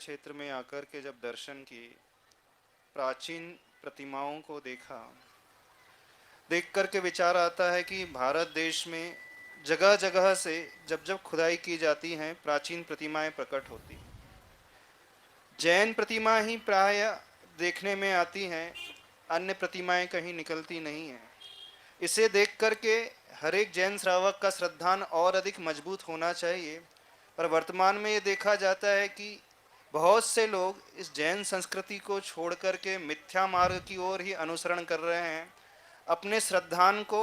क्षेत्र में आकर के जब दर्शन किए, प्राचीन प्रतिमाओं को देखा, देख कर के विचार आता है कि भारत देश में जगह जगह से जब जब खुदाई की जाती हैं प्राचीन प्रतिमाएं प्रकट होती हैं। जैन प्रतिमा ही प्राय देखने में आती हैं, अन्य प्रतिमाएं कहीं निकलती नहीं हैं। इसे देख कर के हर एक जैन श्रावक का श्रद्धान और अधिक मजबूत होना चाहिए। पर वर्तमान में ये देखा जाता है कि बहुत से लोग इस जैन संस्कृति को छोड़ कर के मिथ्या मार्ग की ओर ही अनुसरण कर रहे हैं। अपने श्रद्धान को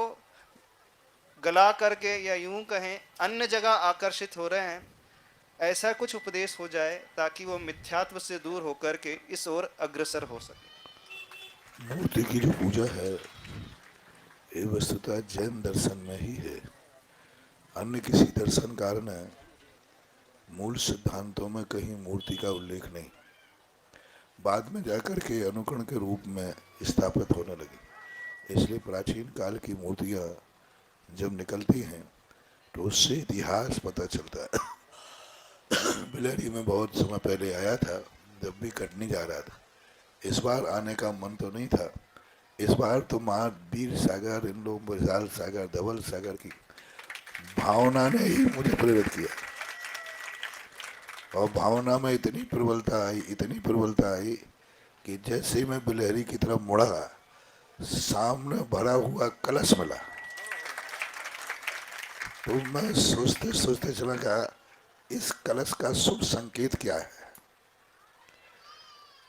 गला करके या यूं कहें अन्य जगह आकर्षित हो रहे हैं। ऐसा कुछ उपदेश हो जाए ताकि वो मिथ्यात्व से दूर होकर के इस ओर अग्रसर हो सके। मूर्ति की जो पूजा है ये वस्तुतः जैन दर्शन में ही है। अन्य किसी दर्शनकार ने मूल सिद्धांतों में कहीं मूर्ति का उल्लेख नहीं, बाद में जाकर के अनुकरण के रूप में स्थापित होने लगी। इसलिए प्राचीन काल की मूर्तियां जब निकलती हैं तो उससे इतिहास पता चलता है। बिलहरी में बहुत समय पहले आया था, जब भी कटनी जा रहा था। इस बार आने का मन तो नहीं था। इस बार तो माँ वीर सागर, इन लोगों विशाल सागर, धवल सागर की भावना ने ही मुझे प्रेरित किया। और भावना में इतनी प्रबलता आई कि जैसे ही मैं बिलहरी की तरफ मुड़ा, सामने भरा हुआ कलश मिला। तो मैं सोचते सोचते चला गया, इस कलश का शुभ संकेत क्या है,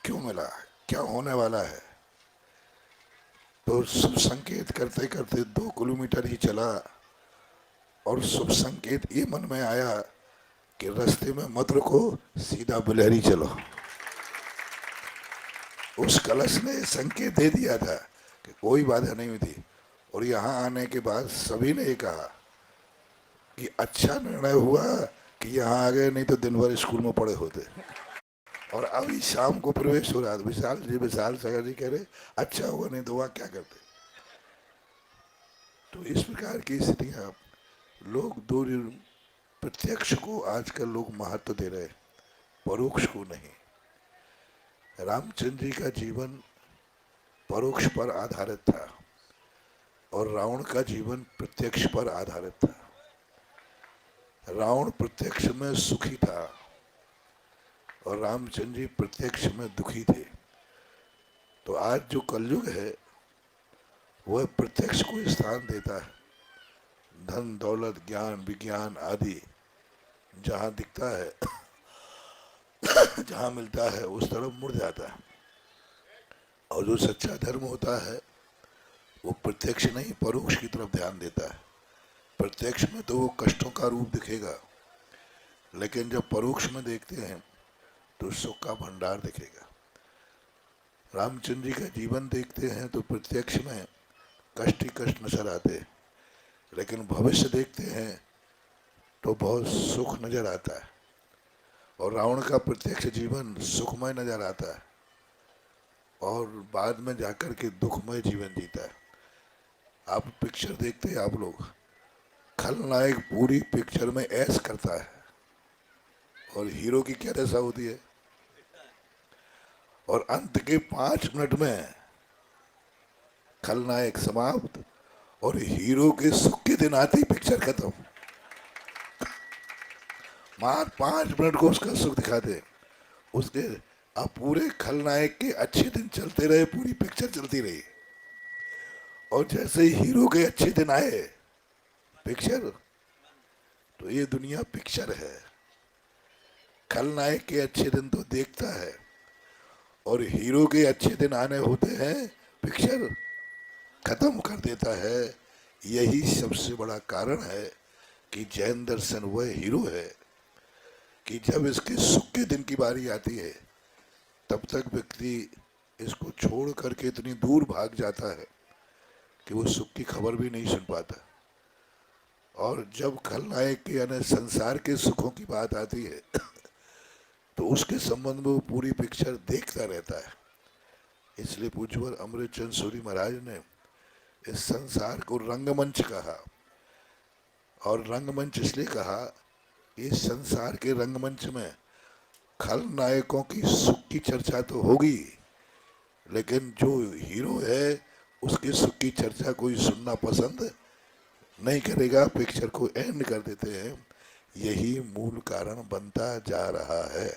क्यों मिला, क्या होने वाला है। तो शुभ संकेत करते करते 2 किलोमीटर ही चला और शुभ संकेत ये मन में आया कि रास्ते में मत रुको, सीधा बिलहरी चलो। उस कलश ने संकेत दे दिया था कि कोई बाधा नहीं हुई थी। और यहाँ आने के बाद सभी ने ये कहा कि अच्छा निर्णय हुआ कि यहाँ आ गए, नहीं तो दिन भर स्कूल में पड़े होते। और अभी शाम को प्रवेश हो रहा था, विशाल सागर जी कह रहे अच्छा हुआ, नहीं तो वहाँ क्या करते। तो इस प्रकार की स्थितियाँ लोग दूर, प्रत्यक्ष को आजकल लोग महत्व दे रहे, परोक्ष को नहीं। रामचंद्र जी का जीवन परोक्ष पर आधारित था और रावण का जीवन प्रत्यक्ष पर आधारित था। रावण प्रत्यक्ष में सुखी था और रामचंद्र जी प्रत्यक्ष में दुखी थे। तो आज जो कलयुग है वह प्रत्यक्ष को स्थान देता है। धन दौलत ज्ञान विज्ञान आदि जहाँ दिखता है, जहाँ मिलता है उस तरफ मुड़ जाता है। और जो सच्चा धर्म होता है वो प्रत्यक्ष नहीं परोक्ष की तरफ ध्यान देता है। प्रत्यक्ष में तो वो कष्टों का रूप दिखेगा, लेकिन जब परोक्ष में देखते हैं तो सुख का भंडार दिखेगा। रामचंद्र जी का जीवन देखते हैं तो प्रत्यक्ष में कष्ट ही कष्ट नजर आते हैं, लेकिन भविष्य देखते हैं तो बहुत सुख नजर आता है। और रावण का प्रत्यक्ष जीवन सुखमय नजर आता है और बाद में जाकर के दुखमय जीवन जीता है। आप पिक्चर देखते हैं, आप लोग, खलनायक पूरी पिक्चर में ऐश करता है और हीरो की क्या दशा होती है। और अंत के 5 मिनट में खलनायक समाप्त और हीरो के सुख के दिन आती पिक्चर खत्म। मार 5 मिनट को उसका सुख दिखाते उसके। अब पूरे खलनायक के अच्छे दिन चलते रहे, पूरी पिक्चर चलती रही। और जैसे ही हीरो के अच्छे दिन आए पिक्चर, तो ये दुनिया पिक्चर है। खलनायक के अच्छे दिन तो देखता है और हीरो के अच्छे दिन आने होते हैं पिक्चर खत्म कर देता है। यही सबसे बड़ा कारण है कि जैन दर्शन वह हीरो है कि जब इसके सुख के दिन की बारी आती है तब तक व्यक्ति इसको छोड़ करके इतनी दूर भाग जाता है कि वो सुख की खबर भी नहीं सुन पाता। और जब खलनायक के यानी संसार के सुखों की बात आती है तो उसके संबंध में वो पूरी पिक्चर देखता रहता है। इसलिए पूज्यवर अमृतचंद सूरी महाराज ने इस संसार को रंगमंच कहा। और रंगमंच इसलिए कहा, इस संसार के रंगमंच में खलनायकों की सुख की चर्चा तो होगी, लेकिन जो हीरो है उसके सुख की चर्चा कोई सुनना पसंद नहीं करेगा, पिक्चर को एंड कर देते हैं। यही मूल कारण बनता जा रहा है।